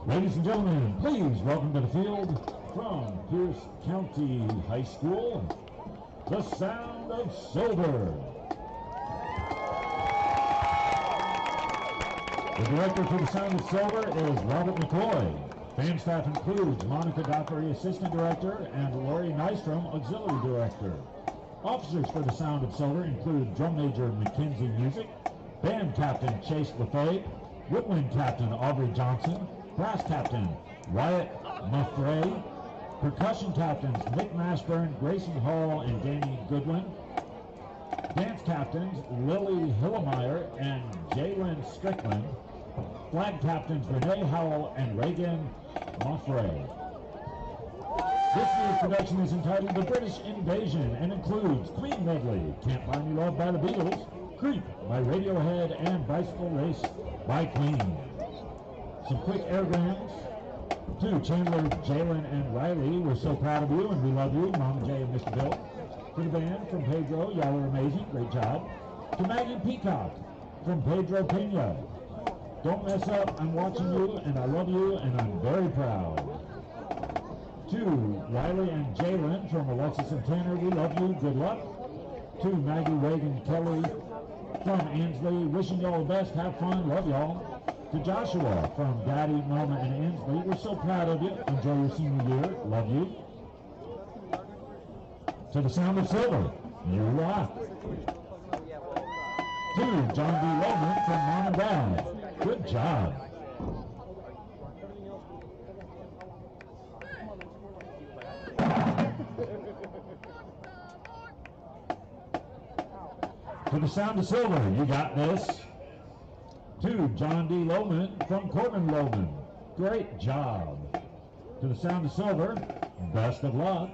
Ladies and gentlemen, please welcome to the field from Pierce County High School, the Sound of Silver. The director for the Sound of Silver is Robert McCoy. Band staff includes Monica Dockery, Assistant Director, and Lori Nystrom, Auxiliary Director. Officers for the Sound of Silver include Drum Major Mackenzie Music, Band Captain Chase LaFave, Woodwind Captain Aubrey Johnson, Brass Captain Wyatt Muffray, Percussion Captains Nick Mashburn, Grayson Hall, and Danny Goodwin, Dance Captains Lily Hillemeyer and Jalen Strickland, Flag Captains Renee Howell and Reagan Muffray. This year's production is entitled The British Invasion and includes Queen Medley, Can't Buy Me Love by the Beatles, Creep by Radiohead, and Bicycle Race by Queen. Some quick airgrams to Chandler, Jalen, and Riley. We're so proud of you and we love you, Mama J and Mr. Bill. To the band from Pedro, y'all are amazing, great job. To Maggie Peacock from Pedro Pena. Don't mess up, I'm watching you and I love you and I'm very proud. To Riley and Jalen from Alexis and Tanner, we love you, good luck. To Maggie, Reagan, Kelly from Ansley, wishing y'all the best, have fun, love y'all. To Joshua from Daddy, Mama, and Ansley, we're so proud of you, enjoy your senior year, love you. To the Sound of Silver, you rock. To John D. Loman from Mom and Dad, good job. To the Sound of Silver, you got this. To John D. Loman from Corbin Loman, great job. To the Sound of Silver, best of luck.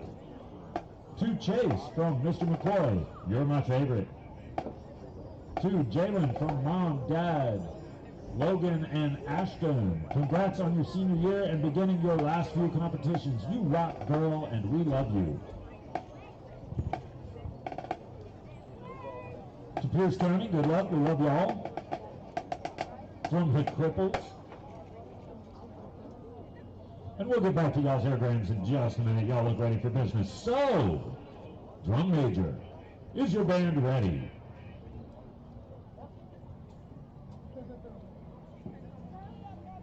To Chase from Mr. McCoy, you're my favorite. To Jalen from Mom, Dad, Logan, and Ashton, congrats on your senior year and beginning your last few competitions. You rock, girl, and we love you. To Pierce County, good luck, we love y'all. From the Cripples. And we'll get back to y'all's airgrams in just a minute. Y'all look ready for business. So, Drum Major, is your band ready?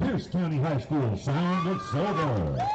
Pierce County High School, Sound of Silver.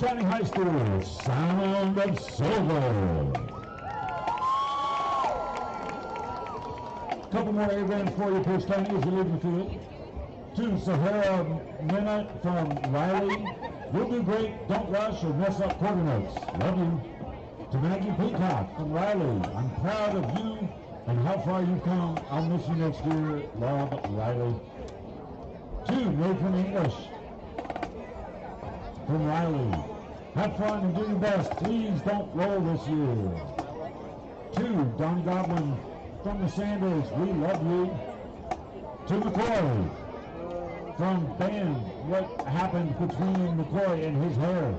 County High School, Sound of Silver. Couple more air bands for you, Coach Tony, as you leave the field. To Sahara Minna from Riley. You'll do great. Don't rush or mess up quarter notes. Love you. To Maggie Peacock from Riley. I'm proud of you and how far you've come. I'll miss you next year. Love, Riley. To Nathan English from Riley. Have fun and do your best. Please don't roll this year. To Don Godwin from the Sanders. We love you. To McCoy from band. What happened between McCoy and his hair?